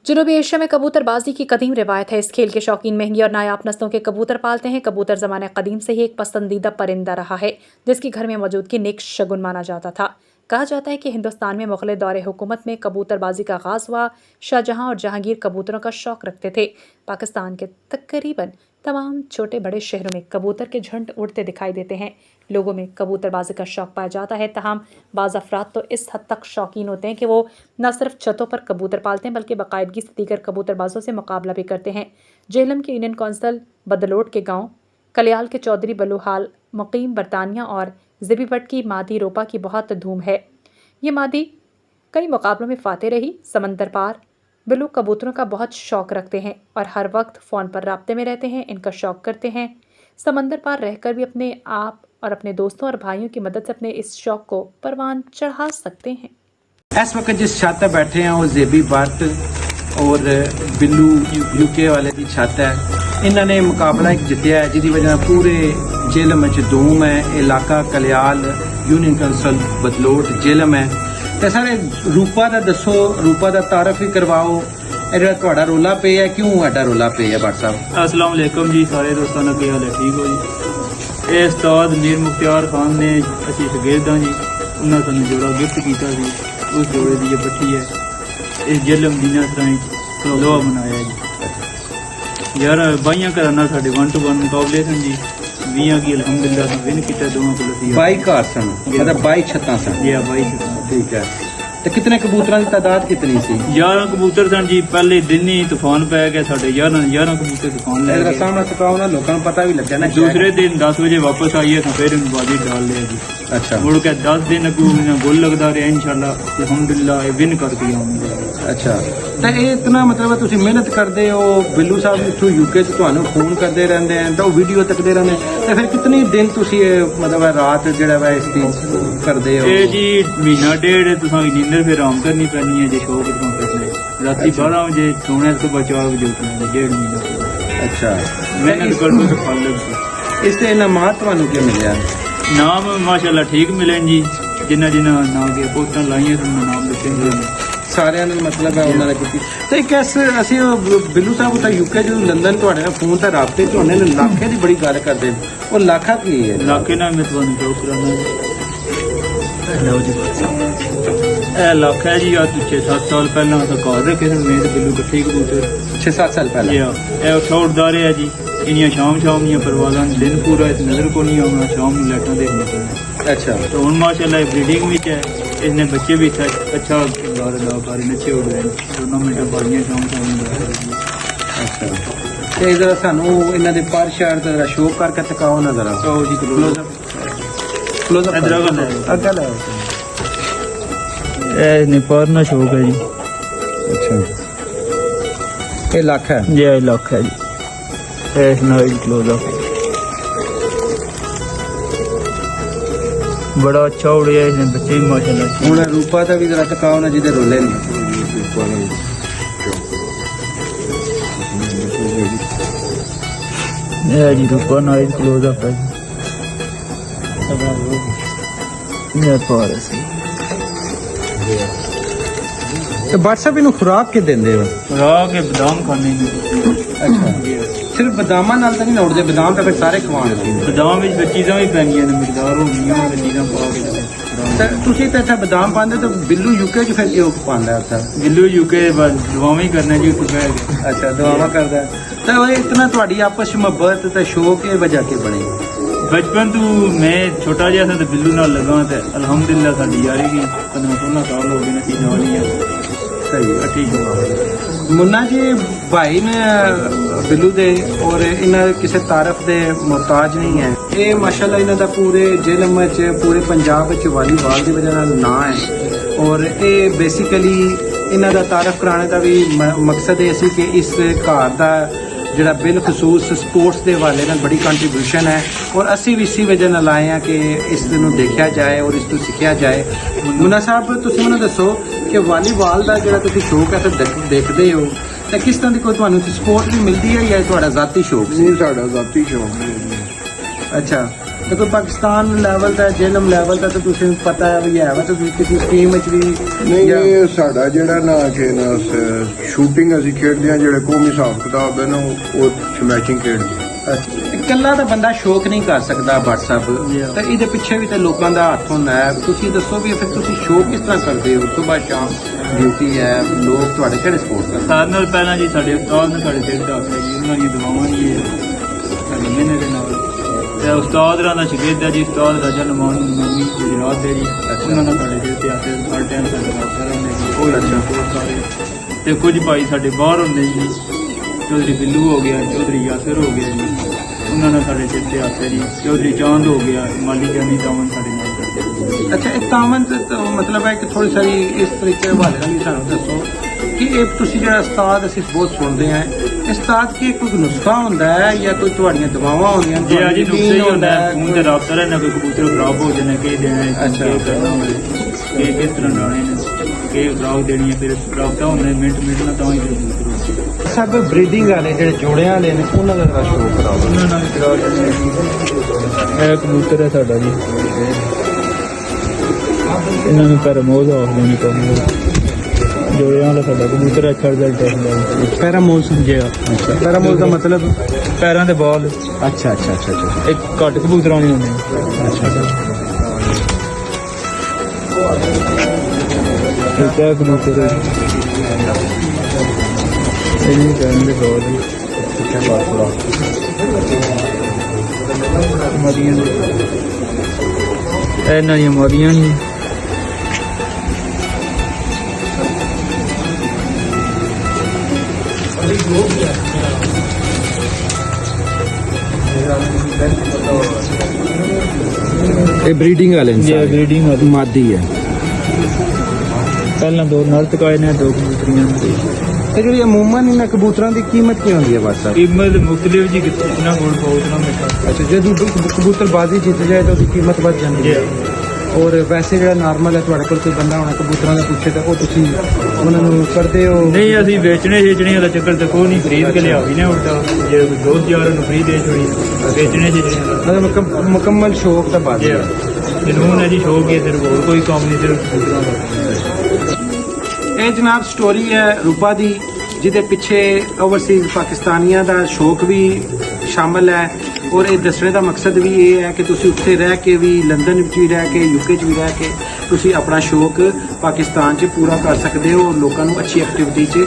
जनूबी एशिया में कबूतरबाजी की कदीम रिवायत है। इस खेल के शौकीन महंगी और नायाब नस्लों के कबूतर पालते हैं। कबूतर ज़माने कदीम से ही एक पसंदीदा परिंदा रहा है जिसकी घर में मौजूदगी नेक शगुन माना जाता था। कहा जाता है कि हिंदुस्तान में मुग़ल दौरे हुकूमत में कबूतरबाजी का आगाज़ हुआ। शाहजहां और जहांगीर कबूतरों का शौक रखते थे। पाकिस्तान के तकरीबन तमाम छोटे बड़े शहरों में कबूतर के झुंड उड़ते दिखाई देते हैं। लोगों में कबूतरबाजी का शौक पाया जाता है। तमाम बाज़ अफराद तो इस हद तक शौकीन होते हैं कि वो न सिर्फ छतों पर कबूतर पालते हैं बल्कि बाकायदगी से दीगर कबूतरबाजों से मुकाबला भी करते हैं। जेहलम के इंडियन कौंसल बदलोट के गाँव कलियाल के चौधरी बलूहाल मुकीम बरतानिया और ज़िबी भट्ट की मादी रोपा की बहुत धूम है। ये मादी कई मुकाबलों में फाते रही। समंदर पार बिल्लू कबूतरों का बहुत शौक रखते हैं और हर वक्त फ़ोन पर राब्ते में रहते हैं। इनका शौक करते हैं। समंदर पार रहकर भी अपने आप और अपने दोस्तों और भाइयों की मदद से अपने इस शौक को परवान चढ़ा सकते हैं। इस वक्त जिस छत पर बैठे हैं वो ज़ेबी भट्ट और बिल्लू यूके वाले की छत है। इन्होंने मुकाबला एक जितया है जिसकी वजह पूरे जेहलम च धूम है। इलाका कलियाल यूनियन कौंसल बदलोट जेहलम है। तो सारे रूपा का दसो, रूपा का तारफ भी करवाओ। ये रोला पे है, क्यों एडा रोला पे है भट्ट साहब? अस्सलाम वालेकुम जी, सारे दोस्तों का क्या हाल है? ठीक हो जी? ये उस्ताद मीर मुख्तियार खान ने अच्छी शगिर्दां जी उन्होंने सानू जोड़ा गिफ्ट किया सी। उस जोड़े की ये बच्ची है। इस जेहलम दीना तरह लोहा बनाया जी। यार बाइयां कराना साढ़े 1-to-1 मुकाबले सन जी। 20 की अलहमदुलिल्लाह विन किया दोनों को। 22 घर सन, मतलब 22 छत्तां सन। जी 22 छत्तां। ठीक है। तो कितने कबूतरों की तादाद कितनी सी? 11 कबूतर सन जी। पहले दिन ही तूफान पै गया साढ़े 11 कबूतर तूफान ले गए। सामने चुकाओ ना, लोगों को पता भी लग जाना। दूसरे दिन 10 बजे वापस आइए तो फिर बाजी डाल लिया जी। अच्छा, मुड़ के 10 दिन अगू गोल लगता रहा। इंशाल्लाह अलहमदुलिल्लाह विन कर दिया। अच्छा, तो ये इतना मतलब तुम मेहनत करते हो। बिल्लू साहब इतों यूके से ਤੁਹਾਨੂੰ फोन करते रहते हैं तो वीडियो तकते रहते हैं। तो फिर कितने दिन तुम मतलब रात जो इसकी करते हो? ये जी महीना डेढ़ तुम नींदर फिर आराम करनी पैनी है। जो शौक करना रात 12 बजे सोने, सुबह 4 बजे उठना। 1.5 महीना। अच्छा, मेहनत कर तो फल लगती। इससे इनामात ਤੁਹਾਨੂੰ क्या मिले? नाम माशाल्लाह ठीक मिले जी। जिन्ना जिन्ना नाम के पोस्टर लाइए तो नाम लिखे ਸਾਰਿਆਂ ਨੂੰ ਮਤਲਬ ਹੈ ਉਹਨਾਂ ਨੇ ਕੀਤੀ। ਤੇ ਇੱਕ ਅਸੀਂ ਬਿੱਲੂ ਸਾਹਿਬ ਤਾਂ ਯੂਕੇ ਜੋ ਲੰਡਨ ਤੁਹਾਡੇ ਨਾਲ ਫੋਨ ਤੇ ਰਾਬਤੇ ਚ ਹੋਣੇ ਨੇ, ਲਾਖੇ ਦੀ ਬੜੀ ਗੱਲ ਕਰਦੇ ਨੇ। ਉਹ ਲਾਖਾ ਕੀ ਹੈ? लाखे ना मैं ਤੁਹਾਨੂੰ ਚੌਕ ਕਰਾਣਾ ਲਓ ਜੀ। ਇਹ ਲੱਖ ਹੈ ਜੀ। ਆ 6-7 ਸਾਲ ਪਹਿਲਾਂ ਤਾਂ ਘਰ ਰੱਖੇ ਸਨ ਮੈਂ ਤੇ ਬਿੱਲੂ ਇਕੱਠੇ ਕਬੂਤਰ। 6-7 ਸਾਲ ਪਹਿਲਾਂ। ਇਹ ਛੋੜਦਾ ਰਿਹਾ ਜੀ। इनिया शाम ਦੀਆਂ ਪਰਵਾਜ਼ਾਂ दिन पूरा इस नजर को नहीं आना। शाम ਨੂੰ ਲਾਟਾਂ ਦੇਖਣਾ ਪੈਂਦਾ। अच्छा, तो ਹੁਣ माशाल्लाह ब्रीडिंग ਵਿੱਚ है। इसने बच्चे भी अच्छा बारे अच्छे हो गए। टूर्नामेंट बारियां शाम ਨੂੰ। अच्छा, ਤੇ ਜਰਾ ਸਾਨੂੰ ਇਹਨਾਂ ਦੇ ਪਰ ਸ਼ਹਿਰ ਦਾ ਜਰਾ ਸ਼ੋਅ ਕਰਕੇ ਦਿਖਾਓ ਨਾ ਜਰਾ। तो जी क्लोज अप इधर ਅੱਗਾ ਲੈ। ਇਹ नेपाल ना शौक है जी। अच्छा, ਇਹ ਲੱਖ ਹੈ। ये लख है जी। ਇਹ नाइट क्लोज अप बड़ा अच्छा हो रहा है। इसने बच्चे भी माशाल्लाह। ਹੁਣ ਰੂਪਾ ਦਾ ਵੀ ਜਰਾ ਦਿਖਾਓ ਨਾ ਜਿਹਦੇ ਰੋਲੇ ਨੇ। ये जी रूपा नाइट क्लोज अप है। ये पारस ਤੇ WhatsApp ਇਹਨੂੰ ਖੁਰਾਕ ਕੇ ਦਿੰਦੇ ਹੋ? राह के बादाम खाने में। ਅੱਛਾ, ਸਿਰਫ ਬਦਾਮਾਂ ਨਾਲ ਤਾਂ ਨਹੀਂ ਉੜਦੇ? ਬਦਾਮ ਤਾਂ ਫਿਰ ਸਾਰੇ ਖਵਾਉਣੇ। बादाम में चीज़ां भी पैनियां ने मिकदार हो गई चीज़ां पा के। ਤੇ ਤੁਸੀਂ ਤਾਂ ਇੱਥੇ ਬਦਾਮ ਪਾਉਂਦੇ ਤਾਂ ਬਿੱਲੂ ਯੂਕੇ ਚ ਫਿਰ ਕਿਉਂ ਪਾਉਂਦਾ ਉੱਥੇ? गिल्लू यूके दुआवें ही करना जी उत्थे बैठ के। ਅੱਛਾ, ਦੁਆਵਾਂ ਕਰਦਾ। ਤਾਂ ਉਹ ਇਤਨਾ ਤੁਹਾਡੀ ਆਪਸ ਚ ਮੁਹੱਬਤ ਤੇ ਸ਼ੌਕ ਇਹ ਵਜ੍ਹਾ ਕੇ ਬਣੀ? बचपन तू मैं छोटा जहा था तो बिल्लू नाल लगा तो अलहमदुलिल्लाह साडी यारी की 15-16 साल हो गए ने सी नाल ही है। ਸਹੀ ਹੈ। ठीक है। ਮੁੰਨਾ ਜੀ ਭਾਈ ਨੇ ਬਿੱਲੂ ਦੇ ਔਰ ਇਹਨਾਂ ਕਿਸੇ ਤਾਰਫ ਦੇ ਮੁਹਤਾਜ ਨਹੀਂ ਹੈ। ਇਹ ਮਾਸ਼ਾਅੱਲਾ ਇਹਨਾਂ ਦਾ ਪੂਰੇ ਜੇਹਲਮ ਚ ਪੂਰੇ ਪੰਜਾਬ ਵਿੱਚ ਵਾਲੀਬਾਲ ਦੀ ਵਜ੍ਹਾ ਨਾਲ ਨਾਂ ਹੈ। ਔਰ ਇਹ ਬੇਸਿਕਲੀ ਇਹਨਾਂ ਦਾ ਤਾਰਫ ਕਰਾਉਣ ਦਾ ਵੀ ਮਕਸਦ ਇਹ ਸੀ ਕਿ ਇਸ ਘਰ ਦਾ ਜਿਹੜਾ ਬਿਲਖਸੂਸ ਸਪੋਰਟਸ ਦੇ ਹਵਾਲੇ ਨਾਲ ਬੜੀ ਕੰਟਰੀਬਿਊਸ਼ਨ ਹੈ। ਔਰ ਅਸੀਂ ਵੀ ਇਸੀ ਵਜ੍ਹਾ ਨਾਲ ਆਏ ਹਾਂ ਕਿ ਇਸ ਨੂੰ ਦੇਖਿਆ ਜਾਏ ਔਰ ਇਸ ਤੋਂ ਸਿੱਖਿਆ ਜਾਏ। ਮੁੰਨਾ ਸਾਹਿਬ ਤੁਸੀਂ ਮੈਨੂੰ ਦੱਸੋ ਕਿ ਵਾਲੀਬਾਲ ਦਾ ਜਿਹੜਾ ਤੁਸੀਂ ਸ਼ੌਕ ਹੈ ਤਾਂ ਦੇਖਦੇ ਹੋ ਤਾਂ ਕਿਸ ਤਰ੍ਹਾਂ ਦੀ ਕੋਈ ਤੁਹਾਨੂੰ ਸਪੋਰਟ ਵੀ ਮਿਲਦੀ ਹੈ ਜਾਂ ਤੁਹਾਡਾ ਜ਼ਾਤੀ ਸ਼ੌਕ? ਨਹੀਂ, ਸਾਡਾ ਜ਼ਾਤੀ ਸ਼ੌਕ ਹੈ। ਅੱਛਾ, ਤੇ ਕੋਈ ਪਾਕਿਸਤਾਨ ਲੈਵਲ ਦਾ ਜੇਲਮ ਲੈਵਲ ਦਾ ਤਾਂ ਤੁਸੀਂ ਪਤਾ ਹੈ ਵੀ ਹੈ ਵਾ ਤੁਸੀਂ ਕਿਸੇ ਟੀਮ ਵਿੱਚ ਵੀ ਨਹੀਂ ਇਹ ਸਾਡਾ ਜਿਹੜਾ ਨਾ ਕਿ ਨਾ ਸ਼ੂਟਿੰਗ ਅਸੀਂ ਖੇਡਦੇ ਹਾਂ ਜਿਹੜੇ ਕੌਮੀ ਹਿਸਾਬ ਕਿਤਾਬ ਹੈ ਨਾ ਉਹ ਸਮੈਚਿੰਗ ਖੇਡਦੇ ਇਕੱਲਾ ਤਾਂ ਬੰਦਾ ਸ਼ੌਕ ਨਹੀਂ ਕਰ ਸਕਦਾ WhatsApp ਤਾਂ ਇਹਦੇ ਪਿੱਛੇ ਵੀ ਤਾਂ ਲੋਕਾਂ ਦਾ ਹੱਥ ਹੁੰਦਾ ਹੈ। ਤੁਸੀਂ ਦੱਸੋ ਵੀ ਫਿਰ ਤੁਸੀਂ ਸ਼ੌਕ ਕਿਸ ਤਰ੍ਹਾਂ ਕਰਦੇ ਹੋ? ਸੁਬਾਹ ਸ਼ਾਮ ਡਿਊਟੀ ਹੈ, ਲੋਕ ਤੁਹਾਡੇ ਕਿਹੜੇ ਸਪੋਰਟ ਕਰਦੇ? ਸਾਰਿਆਂ ਨਾਲ ਪਹਿਲਾਂ ਜੀ ਸਾਡੇ ਉਸਤਾਦ ਨੇ ਸਾਡੇ ਸਿਰ ਦਾ ਜੀ ਉਹਨਾਂ ਦੀਆਂ ਦੁਆਵਾਂ ਜੀ ਸਾਡੀ ਮਿਹਨਤ ਦੇ ਨਾਲ ਤੇ ਉਸਤਾਦ ਰਾਂ ਦਾ ਸ਼ਾਗਿਰਦ ਹੈ ਜੀ ਉਸਤਾਦ ਰਾਜਾ ਨਮਾਨ ਮੰਮੀ ਗੁਜਰਾਤ ਦੇ ਜੀ ਉਹਨਾਂ ਨਾਲ ਸਾਡੇ ਸਿਰ ਤੇ ਆਤੇ ਹਰ ਟਾਈਮ ਸਾਡੇ ਨਾਲ ਖੜੇ ਨੇ ਜੀ ਉਹ ਅੱਛਾ ਸਾਰੇ ਤੇ ਕੁਝ ਭਾਈ ਸਾਡੇ ਬਾਹਰ ਹੁੰਦੇ ਜੀ ਚੌਧਰੀ ਬਿੱਲੂ ਹੋ ਗਿਆ ਚੌਧਰੀ ਯਾਸਰ ਹੋ ਗਿਆ ਜੀ ਉਹਨਾਂ ਨਾਲ ਸਾਡੇ ਸਿਰ ਤੇ ਆਤੇ ਜੀ ਚੌਧਰੀ ਚਾਂਦ ਹੋ ਗਿਆ ਮਾਲੀ ਜਾਨੀ ਤਾਵਨ ਸਾਡੇ ਨਾਲ ਕਰਦੇ ਅੱਛਾ ਇਹ ਤਾਵਨ ਤਾਂ ਮਤਲਬ ਹੈ ਕਿ ਥੋੜੀ ਸਾਰੀ ਇਸ ਤਰੀਕੇ ਹਵਾਲੇ ਨਾਲ ਵੀ ਸਾਨੂੰ ਦੱਸੋ ਕਿ ਇਹ ਤੁਸੀਂ ਜਿਹੜਾ ਉਸਤਾਦ ਅਸੀਂ ਬਹੁਤ ਸੁਣਦੇ ਹਾਂ ਉਸਤਾਦ ਕੀ ਕੋਈ ਨੁਸਖਾ ਹੁੰਦਾ ਹੈ ਜਾਂ ਕੋਈ ਤੁਹਾਡੀਆਂ ਦਵਾਵਾਂ ਹੁੰਦੀਆਂ ਜੀ ਅਜੀ ਨੁਕਸੇ ਹੀ ਹੁੰਦਾ ਹੈ ਫੋਨ ਤੇ ਰਾਬਤਾ ਰਹਿਣਾ ਕੋਈ ਕਬੂਤਰ ਖਰਾਬ ਹੋ ਜਾਣਾ ਕਿ ਦੇਣਾ ਅੱਛਾ। ਕੀ ਕਰਨਾ ਹੋਵੇ ਕਿ ਕਿਸ ਤਰ੍ਹਾਂ ਲਾਣੇ ਨੇ ਕਿ ਖਰਾਬ ਦੇਣੀ ਹੈ ਫਿਰ ਰਾਬਤਾ ਹੁੰਦਾ ਮਿੰਟ ਨਾਲ ਤਾਂ ਹੀ ਕਬੂਤਰ ਹੁੰਦੇ ਸਭ ਬਰੀਡਿੰਗ ਵਾਲੇ ਜਿਹੜੇ ਜੋੜਿਆਂ ਵਾਲੇ ਨੇ ਉਹਨਾਂ ਦਾ ਸ਼ੌਕ ਕਰਾਓ। ਉਹਨਾਂ ਨਾਲ ਵੀ ਕਰਾ ਲੈਂਦੇ ਹਾਂ। ਇਹ ਕਬੂਤਰ ਹੈ ਸਾਡਾ ਜੀ ਇਹਨਾਂ ਨੂੰ ਪੈਰਾਮੋਜ਼ ਆਖਦੇ ਨੇ ਕੰਮ ਜੋੜਿਆਂ ਵਾਲਾ ਸਾਡਾ ਕਬੂਤਰ ਅੱਛਾ ਰਿਜ਼ਲਟ ਹੈ ਪੈਰਾਮੋਲ ਸਮਝਿਆ। ਅੱਛਾ ਪੈਰਾਮੋਲ ਦਾ ਮਤਲਬ ਪੈਰਾਂ ਦੇ ਬਾਲ ਅੱਛਾ ਅੱਛਾ ਅੱਛਾ ਅੱਛਾ ਇੱਕ ਘੱਟ ਕਬੂਤਰਾਂ ਨਹੀਂ ਹੁੰਦੇ ਇਹ ਤਾਂ ਕਬੂਤਰ ਹੈ ਇਹ ਪੈਰਾਂ ਦੇ ਬਾਲ ਮਰੀਆਂ ਇਹਨਾਂ ਦੀਆਂ ਮਰੀਆਂ ਨਹੀਂ ਇਹ ਬਰੀਡਿੰਗ ਵਾਲੇ ਇਹ ਬਰੀਡਿੰਗ ਵਾਲੀ ਮਾਦੀ ਹੈ। ਪਹਿਲਾਂ ਦੋ ਨਰ ਚੁਕਾਏ ਨੇ ਦੋ ਕਬੂਤਰੀਆਂ ਦੀ ਤੇ ਜਿਹੜੀ ਅਮੂਮਨ ਇਹਨਾਂ ਕਬੂਤਰਾਂ ਦੀ ਕੀਮਤ ਕੀ ਹੁੰਦੀ ਹੈ WhatsApp? ਕੀਮਤ ਮੁਖਤਲਿਫ ਜੀ ਕਿੰਨਾ ਗੋਲ ਬਹੁਤ ਨਾ ਮਿੱਠਾ ਅੱਛਾ ਜਦੋਂ ਕਬੂਤਰਬਾਜ਼ੀ ਜਿੱਤ ਜਾਏ ਤਾਂ ਉਹਦੀ ਕੀਮਤ ਵੱਧ ਜਾਂਦੀ ਹੈ ਔਰ ਵੈਸੇ ਜਿਹੜਾ ਨਾਰਮਲ ਹੈ ਤੁਹਾਡੇ ਕੋਲ ਕੋਈ ਬੰਦਾ ਹੋਣਾ ਕਬੂਤਰਾਂ ਦਾ ਪੁੱਛੇ ਤਾਂ ਉਹ ਤੁਸੀਂ ਉਹਨਾਂ ਨੂੰ ਕਰਦੇ ਹੋ? ਨਹੀਂ ਅਸੀਂ ਵੇਚਣੇ ਦਾ ਚੱਕਰ ਤੇ ਕੋਈ ਨਹੀਂ ਖਰੀਦ ਕੇ ਲਿਆ ਵੀ ਨੇ ਉਲਟਾ ਜੇ 2000 ਨੂੰ ਫ੍ਰੀ ਦੇ ਛੋੜੀ ਵੇਚਣੇ ਦਾ ਮਤਲਬ ਮੁਕੰਮਲ ਸ਼ੌਕ ਤਾਂ ਬਾਤ ਹੈ। ਜਨੂਨ ਹੈ ਜੀ ਸ਼ੌਕ ਹੈ ਸਿਰਫ ਹੋਰ ਕੋਈ ਕੰਮ ਨਹੀਂ ਸਿਰਫ ਕਬੂਤਰਾਂ ਦਾ। ਇਹ ਜਨਾਬ ਸਟੋਰੀ ਹੈ ਰੂਪਾ ਦੀ ਜਿਹਦੇ ਪਿੱਛੇ ਓਵਰਸੀਜ਼ ਪਾਕਿਸਤਾਨੀਆਂ ਦਾ ਸ਼ੌਕ ਵੀ ਸ਼ਾਮਲ ਹੈ ਔਰ ਇਹ ਦੱਸਣੇ ਦਾ ਮਕਸਦ ਵੀ ਇਹ ਹੈ ਕਿ ਤੁਸੀਂ ਉੱਥੇ ਰਹਿ ਕੇ ਵੀ ਲੰਡਨ ਵਿੱਚ ਵੀ ਰਹਿ ਕੇ UK 'ਚ ਵੀ ਰਹਿ ਕੇ ਤੁਸੀਂ ਆਪਣਾ ਸ਼ੌਕ ਪਾਕਿਸਤਾਨ 'ਚ ਪੂਰਾ ਕਰ ਸਕਦੇ ਹੋ ਔਰ ਲੋਕਾਂ ਨੂੰ ਅੱਛੀ ਐਕਟੀਵਿਟੀ 'ਚ